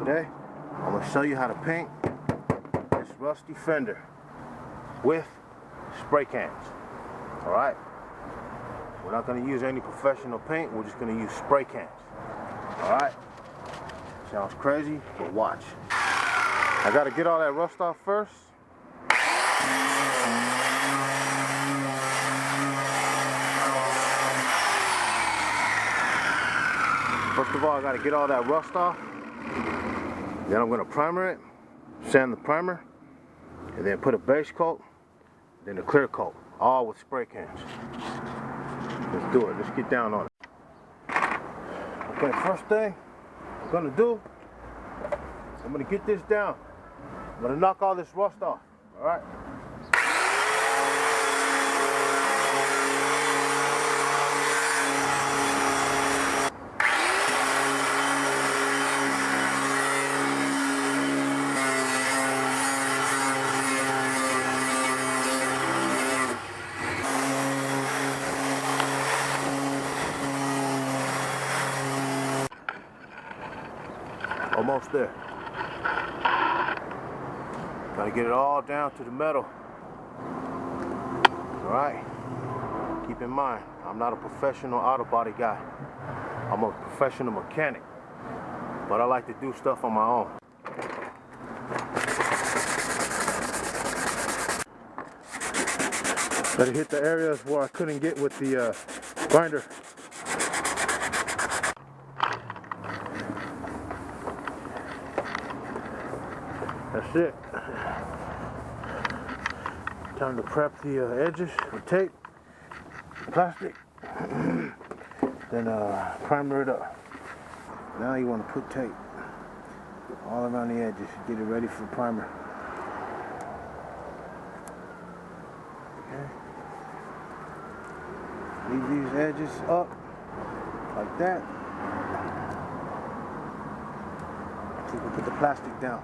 Today, I'm going to show you how to paint this rusty Fender with spray cans. Alright? We're not going to use any professional paint, we're just going to use spray cans. Alright? Sounds crazy, but watch. I got to get all that rust off first. First of all, I got to get all that rust off. Then I'm going to primer it, sand the primer, and then put a base coat, then a clear coat, all with spray cans. Let's do it. Let's get down on it. Okay, first thing I'm going to do, I'm going to get this down. I'm going to knock all this rust off. All right? Almost there. Gotta get it all down to the metal. Alright? Keep in mind, I'm not a professional auto body guy. I'm a professional mechanic. But I like to do stuff on my own. Gotta hit the areas where I couldn't get with the grinder. That's it. Time to prep the edges with tape, plastic, then primer it up. Now you want to put tape all around the edges, get it ready for primer. Okay. Leave these edges up like that. So you can put the plastic down.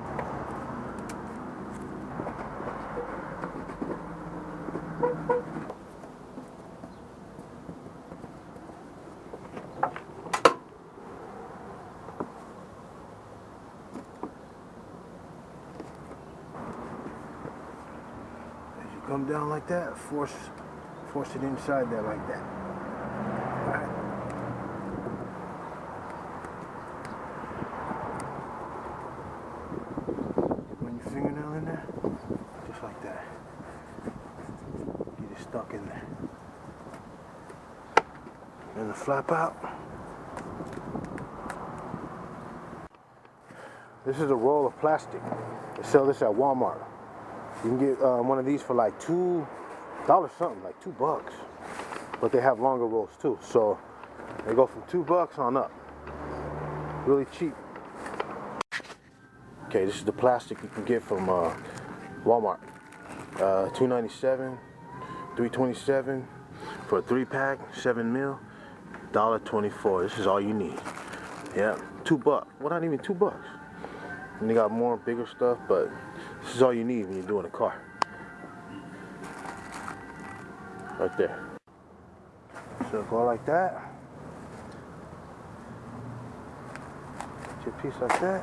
Come down like that, force it inside there like that. All right. Run your fingernail in there, just like that. Get it stuck in there. And the flap out. This is a roll of plastic. They sell this at Walmart. You can get one of these for like $2 something, like $2. But they have longer rolls too, so they go from $2 on up. Really cheap. Okay, this is the plastic you can get from Walmart. $2.97, $3.27 for a 3-pack, 7 mil, $1.24. This is all you need. Yeah, $2. Well, not even $2. And they got more bigger stuff, but this is all you need when you're doing a car. Right there. So go like that. Get your piece like that.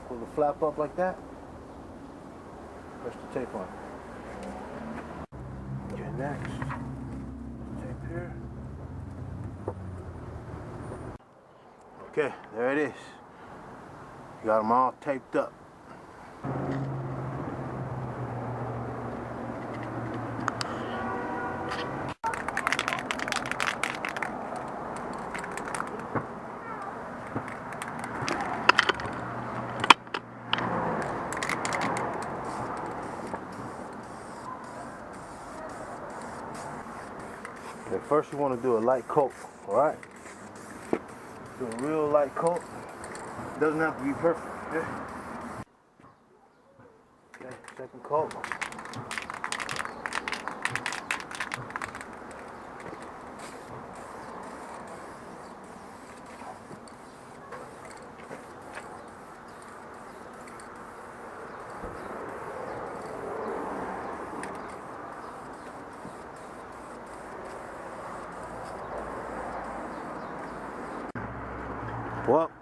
Pull the flap up like that. Press the tape on. Next, tape here. Okay, there it is. You got them all taped up. Okay, first you want to do a light coat, alright? Do a real light coat. Doesn't have to be perfect, okay? Okay, second coat.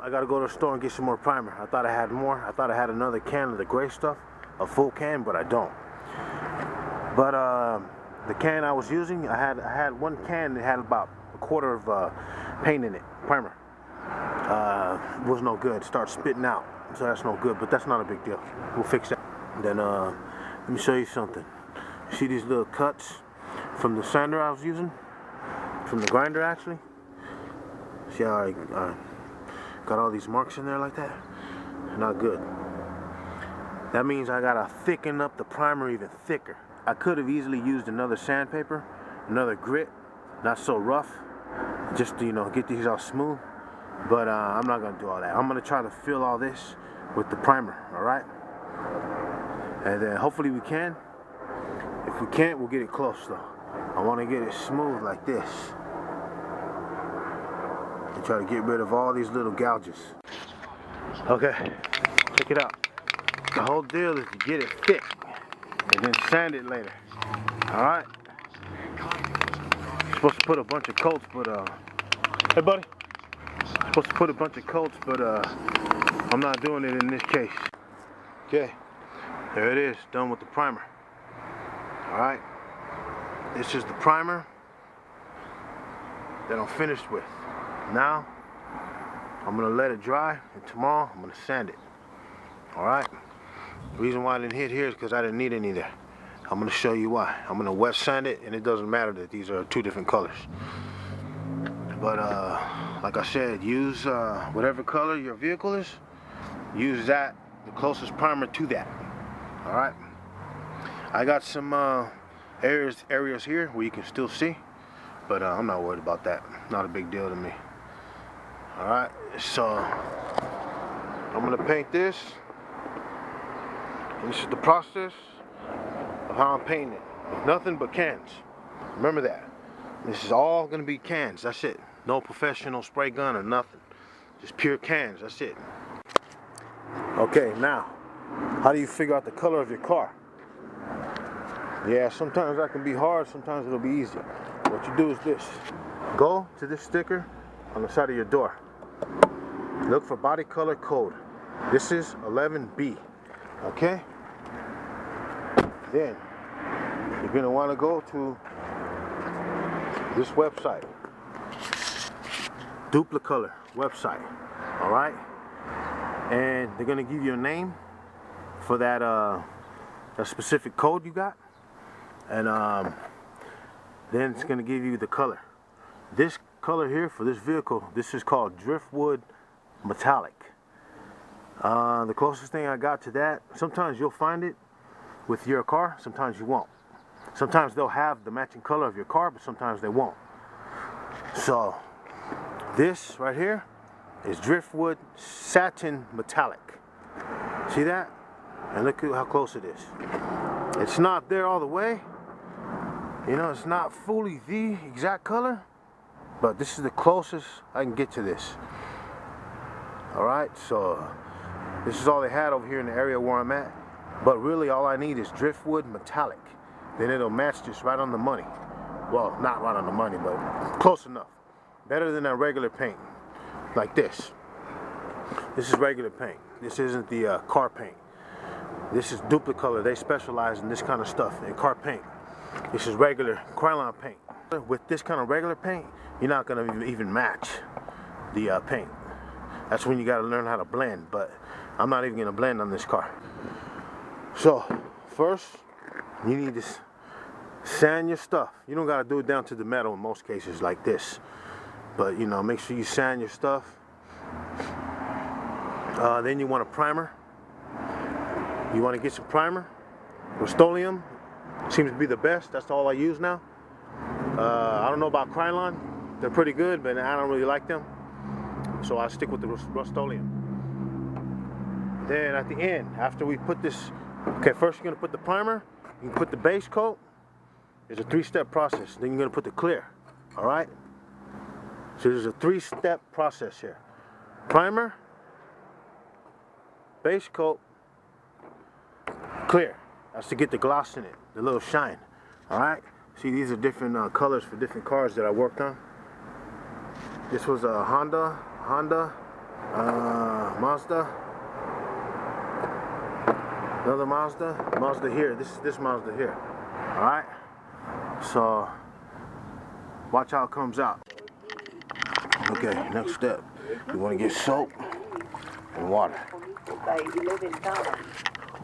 I gotta go to the store and get some more primer. I thought I had more. I thought I had another can of the gray stuff, a full can, but I don't. But the can I was using, I had one can that had about a quarter of paint in it, primer. It was no good. Started spitting out, so that's no good. But that's not a big deal. We'll fix that. And then let me show you something. See these little cuts from the sander I was using, from the grinder actually. See how I got all these marks in there like that? Not good. That means I gotta thicken up the primer even thicker. I could have easily used another sandpaper, another grit, not so rough, just to, you know, get these all smooth. But I'm not gonna do all that. I'm gonna try to fill all this with the primer, all right? And then hopefully we can. If we can't, we'll get it close though. I wanna get it smooth like this. And try to get rid of all these little gouges. Okay, check it out. The whole deal is to get it thick and then sand it later. Alright? Supposed to put a bunch of coats, but hey buddy. Supposed to put a bunch of coats, but I'm not doing it in this case. Okay, there it is, done with the primer. Alright, this is the primer that I'm finished with. Now I'm gonna let it dry, and tomorrow I'm gonna sand it. Alright, the reason why I didn't hit here is because I didn't need any there. I'm gonna show you why. I'm gonna wet sand it, and it doesn't matter that these are two different colors. But like I said, use whatever color your vehicle is, use that, the closest primer to that. Alright, I got some areas here where you can still see, but I'm not worried about that. Not a big deal to me. Alright, so I'm gonna paint this, and this is the process of how I'm painting it. Nothing but cans. Remember that. This is all gonna be cans, that's it. No professional spray gun or nothing. Just pure cans, that's it. Okay, now, how do you figure out the color of your car? Yeah, sometimes that can be hard, sometimes it'll be easy. What you do is this. Go to this sticker on the side of your door. Look for body color code. This is 11B, okay? Then, you're gonna wanna go to this website. Duplicolor website, all right? And they're gonna give you a name for that specific code you got, and then it's gonna give you the color. This color here for this vehicle, this is called Driftwood Metallic. The closest thing I got to that, sometimes you'll find it with your car, sometimes you won't. Sometimes they'll have the matching color of your car, but sometimes they won't. So this right here is Driftwood Satin Metallic. See that? And look at how close it is. It's not there all the way. You know, it's not fully the exact color, but this is the closest I can get to this. Alright, so this is all they had over here in the area where I'm at. But really all I need is Driftwood Metallic. Then it'll match this right on the money. Well, not right on the money, but close enough. Better than that regular paint, like this. This is regular paint. This isn't the car paint. This is Duplicolor. They specialize in this kind of stuff, in car paint. This is regular Krylon paint. With this kind of regular paint, you're not gonna even match the paint. That's when you gotta learn how to blend, but I'm not even gonna blend on this car. So, first, you need to sand your stuff. You don't gotta do it down to the metal in most cases like this. But, you know, make sure you sand your stuff. Then you want a primer. You want to get some primer. Rust-Oleum seems to be the best. That's all I use now. I don't know about Krylon. They're pretty good, but I don't really like them. So I stick with the Rust-Oleum. Then at the end, after we put this, okay, first you're going to put the primer. You can put the base coat. It's a 3-step process. Then you're going to put the clear. All right? So there's a 3-step process here. Primer, base coat, clear. That's to get the gloss in it, the little shine. Alright? See, these are different colors for different cars that I worked on. This was a Honda Mazda. Another Mazda. Mazda here. This Mazda here. All right. So watch how it comes out. Okay. Next step. You want to get soap and water.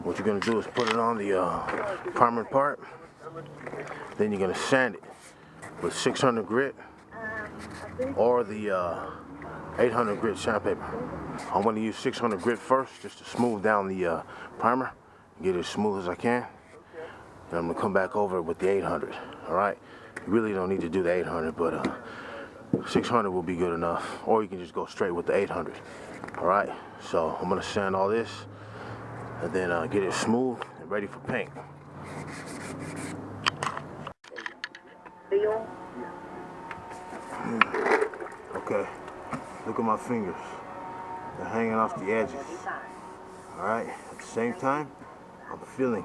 What you're gonna do is put it on the primer part. Then you're gonna sand it with 600 grit or the 800 grit sandpaper. I'm gonna use 600 grit first just to smooth down the primer, get it as smooth as I can. Then I'm gonna come back over it with the 800. All right. You really don't need to do the 800, but 600 will be good enough, or you can just go straight with the 800. All right. So I'm gonna sand all this and then get it smooth and ready for paint. Okay, look at my fingers. They're hanging off the edges. All right, at the same time, I'm feeling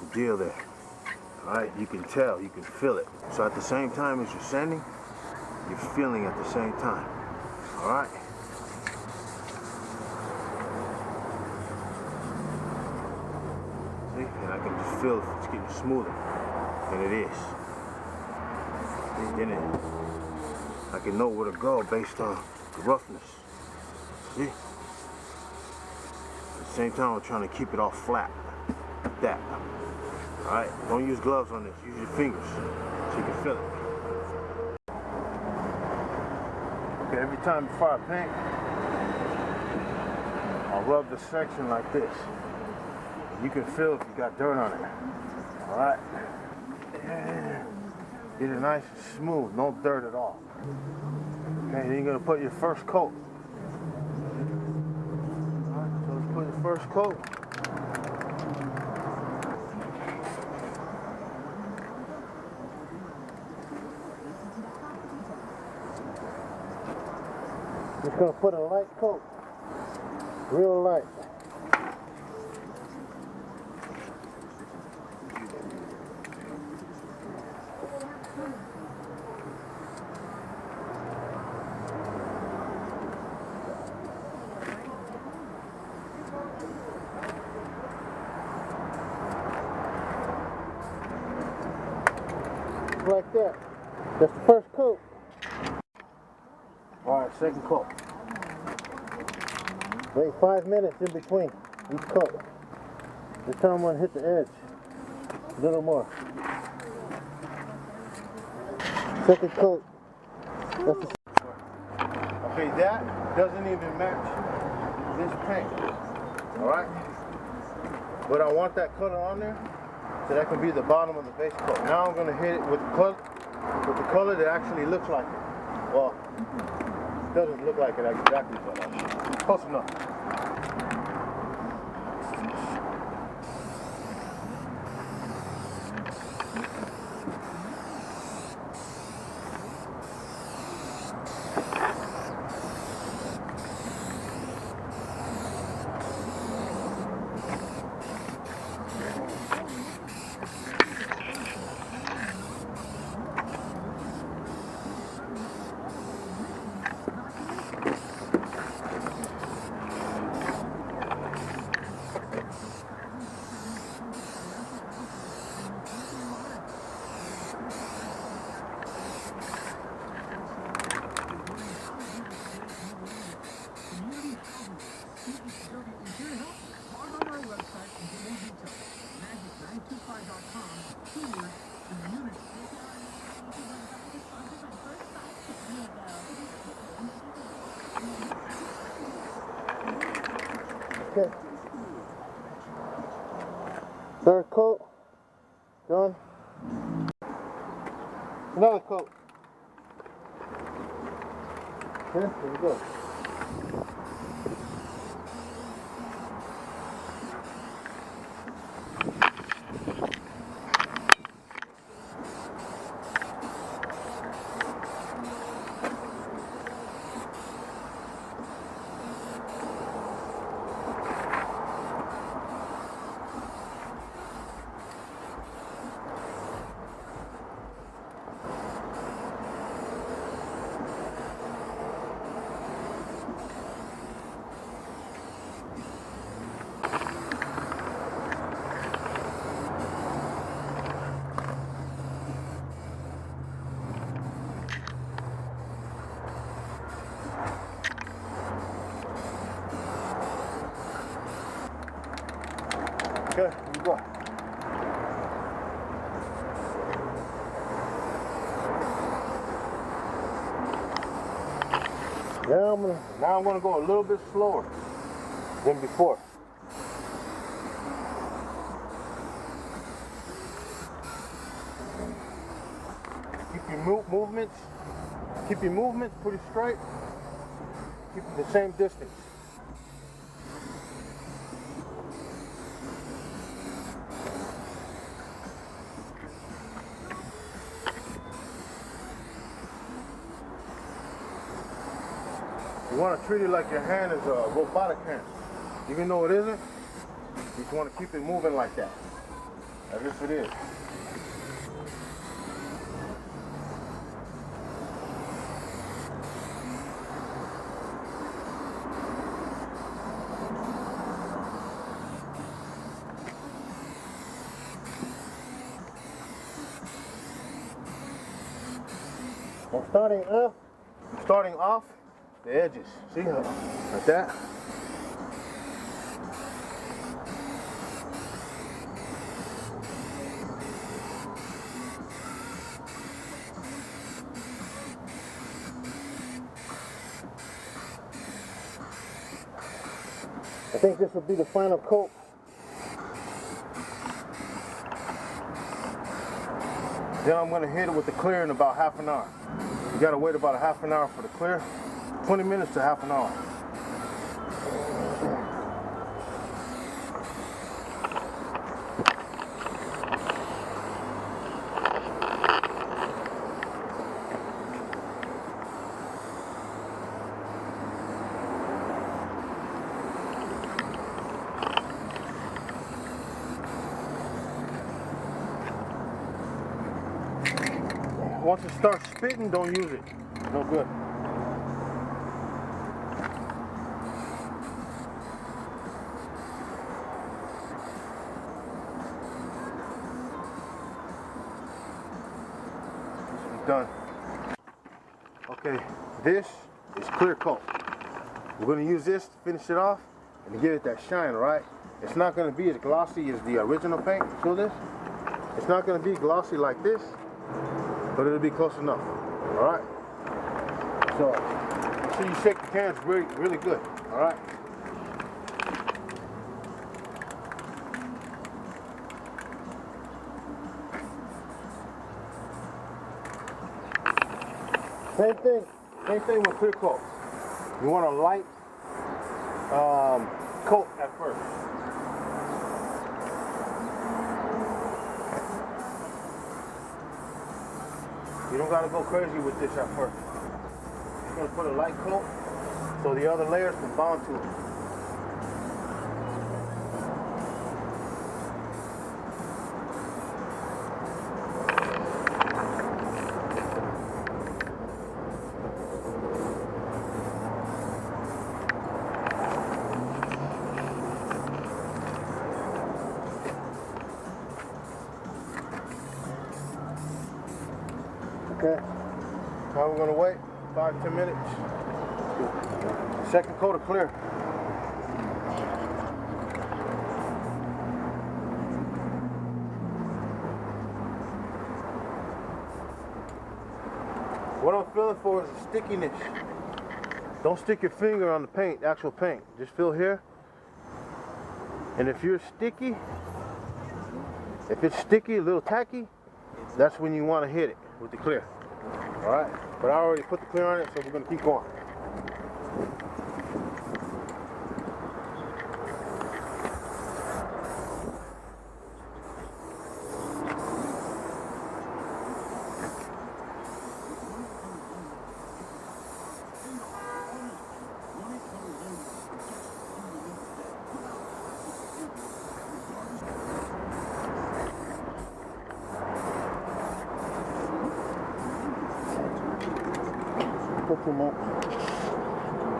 the deal there. All right, you can tell, you can feel it. So at the same time as you're sanding, you're feeling at the same time. All right. See, and I can just feel it's getting smoother, and it is. Then I can know where to go based on the roughness. See? At the same time, I'm trying to keep it all flat, like that. All right, don't use gloves on this. Use your fingers so you can feel it. Okay, every time before I paint, I'll rub the section like this. You can feel if you got dirt on it. All right. Yeah. Get it nice and smooth, no dirt at all. Okay, then you're gonna put your first coat. All right, so let's put your first coat. Just gonna put a light coat, real light. Like that. That's the first coat. Alright, second coat. Wait 5 minutes in between each coat. This time I'm going to hit the edge. A little more. Second coat. That's the okay, that doesn't even match this paint. Alright? But I want that color on there, so that can be the bottom of the base coat. Now I'm going to hit it with the color that actually looks like it. Well, it doesn't look like it exactly, but close enough. Okay. Third coat. Done. Another coat. Okay, here we go. Okay, here we go. Now I'm gonna go a little bit slower than before. Keep your movements pretty straight. Keep it the same distance. You want to treat it like your hand is a robotic hand. Even though it isn't, you just want to keep it moving like that, as if it is. I'm starting off the edges. See how, like that. I think this will be the final coat. Then I'm going to hit it with the clear in about half an hour. You got to wait about a half an hour for the clear. 20 minutes to half an hour. Once it starts spitting, don't use it. No good. Done. Okay, this is clear coat. We're going to use this to finish it off and give it that shine, right? It's not going to be as glossy as the original paint. Feel this? It's not going to be glossy like this, but it'll be close enough. All right. So make sure you shake the cans really good. All right. Same thing with clear coat. You want a light coat at first. You don't gotta go crazy with this at first. You're gonna put a light coat so the other layers can bond to it. Okay, now we're gonna wait 5-10 minutes. Second coat of clear. What I'm feeling for is a stickiness. Don't stick your finger on the paint, actual paint. Just feel here. And if you're sticky, if it's sticky, a little tacky, that's when you want to hit it with the clear. All right, but I already put the clear on it, so we're going to keep going.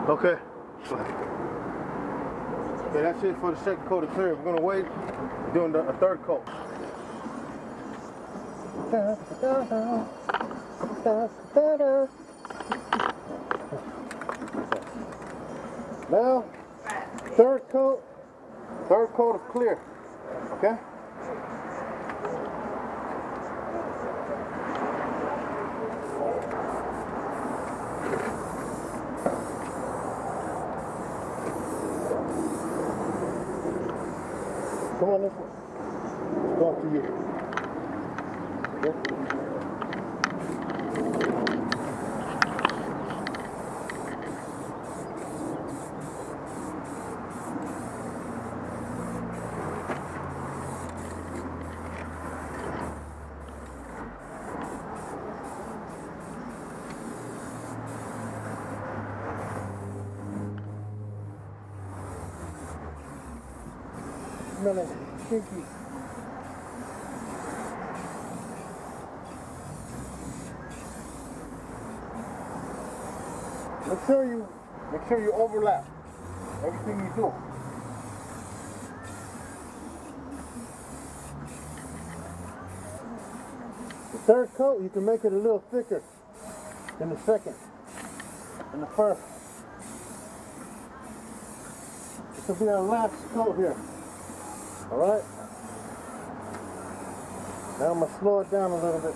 Okay. Okay, that's it for the second coat of clear. We're gonna wait. We're doing a third coat. Now, third coat of clear. Okay? Come on, this way. Let's go up to you. Okay? Smelling stinky. Make sure you overlap everything you do. The third coat, you can make it a little thicker than the second and the first. This will be our last coat here. Alright? Now I'm going to slow it down a little bit.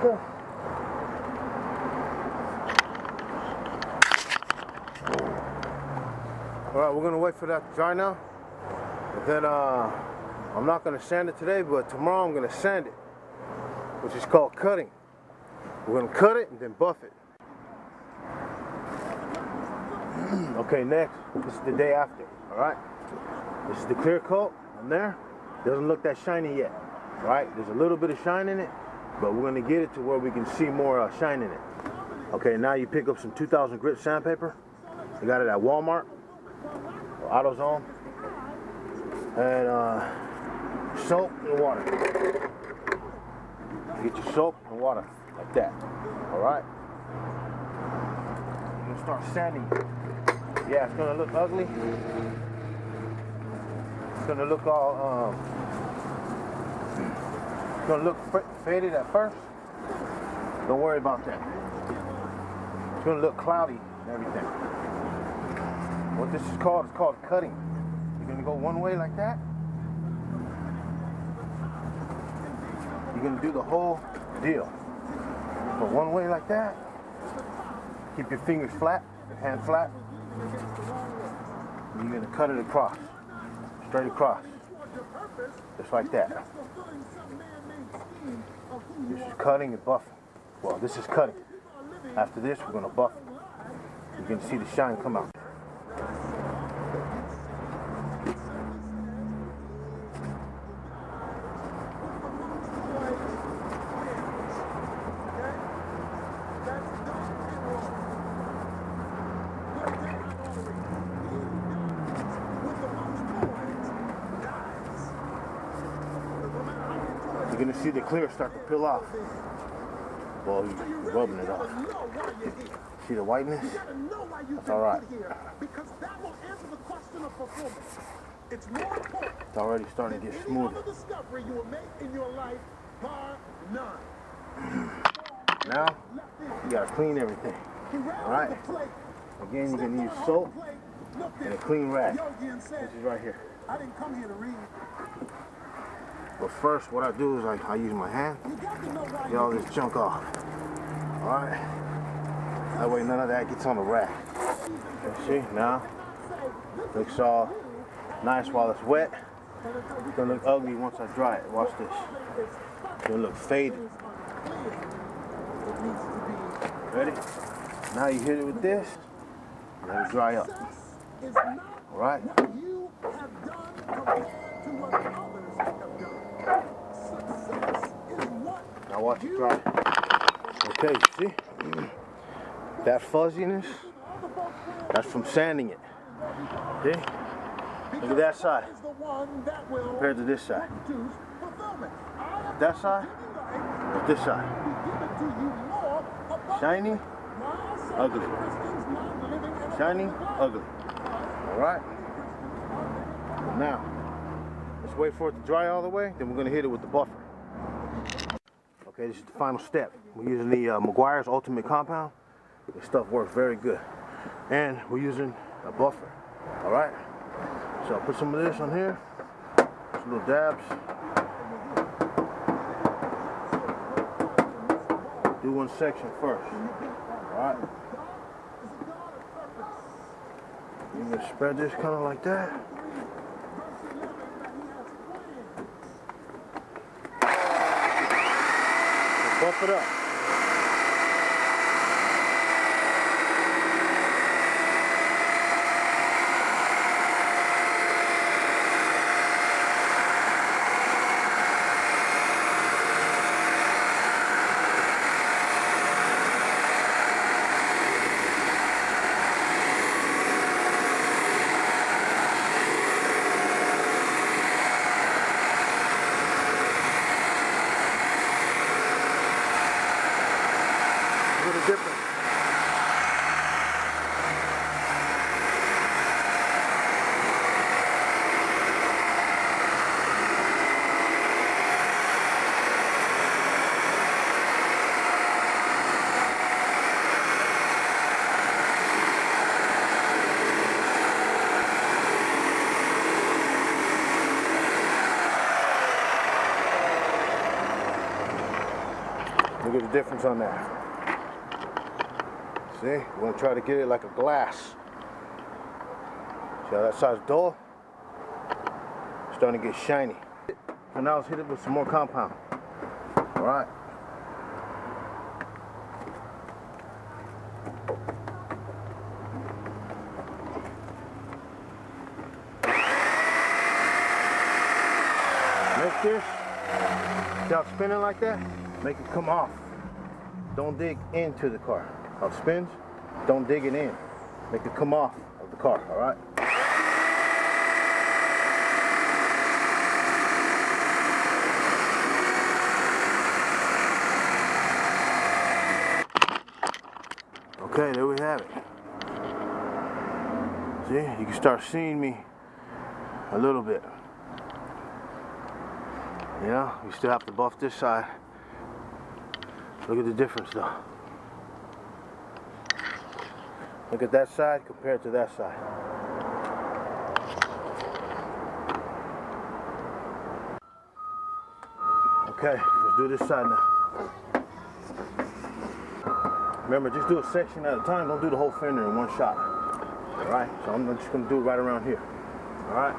Okay. Alright, we're gonna wait for that to dry now. And then I'm not gonna sand it today, but tomorrow I'm gonna sand it, which is called cutting. We're gonna cut it and then buff it. Okay, next, this is the day after, alright? This is the clear coat on there. Doesn't look that shiny yet, right? There's a little bit of shine in it, but we're gonna get it to where we can see more shine in it. Okay, now you pick up some 2000 grit sandpaper. You got it at Walmart or AutoZone. And soap and water. You get your soap and water like that, alright? You're gonna start sanding it. Yeah, it's gonna look ugly. It's gonna look all, it's gonna look faded at first. Don't worry about that. It's gonna look cloudy and everything. What this is called cutting. You're gonna go one way like that. You're gonna do the whole deal. Go one way like that. Keep your fingers flat, your hand flat. And you're gonna cut it across. Straight across. Just like that. This is cutting and buffing. Well, this is cutting. After this, we're gonna buff it. You're gonna see the shine come out. You're gonna see the clear start to peel off. Well, you're rubbing it off. See the whiteness? That's alright. It's already starting to get smoother. Now, you gotta clean everything. Alright? Again, you're gonna use soap and a clean rag. This is right here. I didn't come here to read. But first, what I do is I use my hand, get all this junk off. Alright? That way none of that gets on the rack. Okay, see, now, looks all nice while it's wet. It's gonna look ugly once I dry it. Watch this. It's gonna look faded. Ready? Now you hit it with this, let it dry up. Alright? right? What you have done compared to what others have done. Success is what Now watch it dry. Okay, you see? That fuzziness, that's from sanding it. Okay? Look at that side compared to this side. That side, this side. Shiny, ugly. Shiny, ugly. Alright? Now, let's wait for it to dry all the way, then we're going to hit it with the buffer. Okay, this is the final step. We're using the Meguiar's Ultimate Compound. This stuff works very good. And we're using a buffer. Alright? So I'll put some of this on here. Some little dabs. Do one section first. Alright? You're going to spread this kind of like that. Buff it up. Look at the difference. Look at the difference on that. See, we're going to try to get it like a glass. See how that side's dull? It's starting to get shiny. And now let's hit it with some more compound. Alright. Make this, see how it's spinning like that? Make it come off. Don't dig into the car. How it spins, don't dig it in. Make it come off of the car, all right? Okay, there we have it. See, you can start seeing me a little bit. You know, we still have to buff this side. Look at the difference though. Look at that side compared to that side. Okay, let's do this side now. Remember, just do a section at a time. Don't do the whole fender in one shot. Alright, so I'm just going to do it right around here. Alright.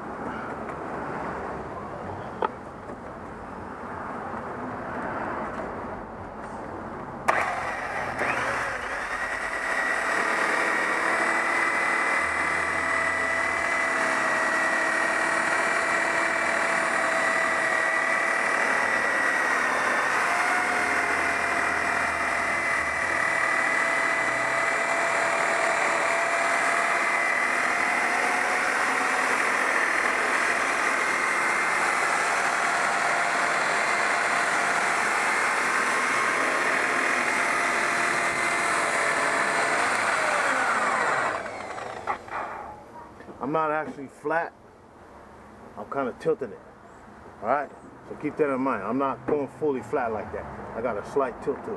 I'm not actually flat, I'm kind of tilting it, all right? So keep that in mind. I'm not going fully flat like that. I got a slight tilt to it.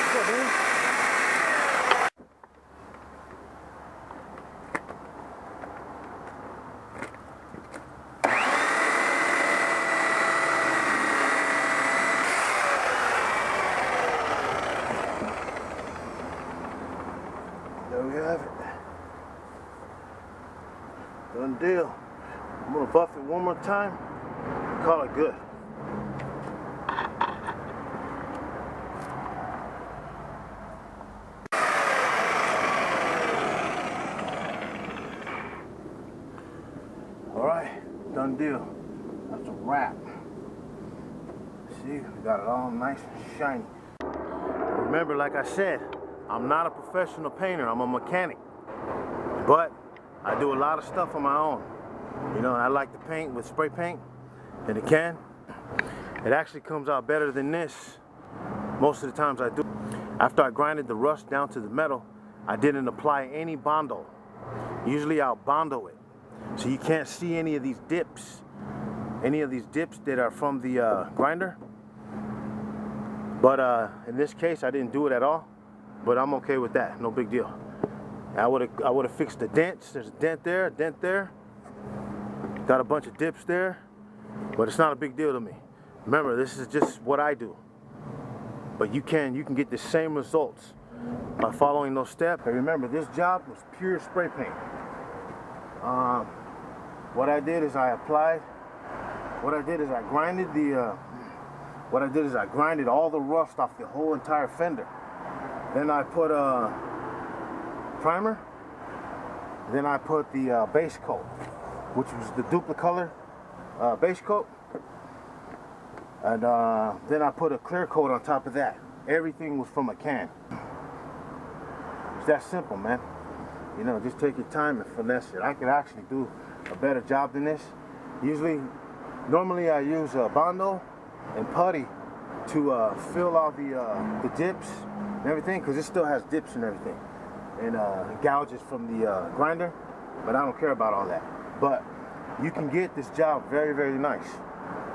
What's up, man? There we have it. Done deal. I'm gonna buff it one more time. Call it good. Alright, done deal. That's a wrap. See, we got it all nice and shiny. Remember, like I said, I'm not a professional painter, I'm a mechanic. But I do a lot of stuff on my own. You know, I like to paint with spray paint in a can. It actually comes out better than this most of the times I do. After I grinded the rust down to the metal, I didn't apply any Bondo. Usually I'll Bondo it, so you can't see any of these dips. Any of these dips that are from the grinder. But in this case, I didn't do it at all. But I'm okay with that, no big deal. I would have fixed the dents. There's a dent there, a dent there. Got a bunch of dips there, but it's not a big deal to me. Remember, this is just what I do. But you can get the same results by following those steps. And remember, this job was pure spray paint. What I did is I grinded all the rust off the whole entire fender. Then I put a primer. Then I put the base coat, which was the Duplicolor base coat. And then I put a clear coat on top of that. Everything was from a can. It's that simple, man. You know, just take your time and finesse it. I could actually do a better job than this. Normally I use Bondo and putty to fill all the dips and everything, because it still has dips and everything, and gouges from the grinder, but I don't care about all that. But you can get this job very, very nice.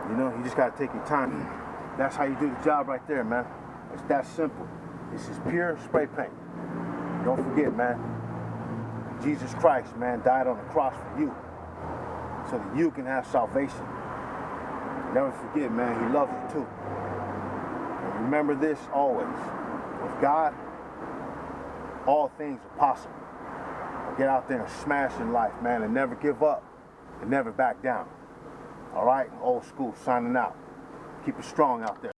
You know, you just gotta take your time. That's how you do the job right there, man. It's that simple. This is pure spray paint. Don't forget, man, Jesus Christ, man, died on the cross for you, so that you can have salvation. Never forget, man, he loves you too. And remember this always. With God, all things are possible. Get out there and smash in life, man, and never give up and never back down. All right? Old school signing out. Keep it strong out there.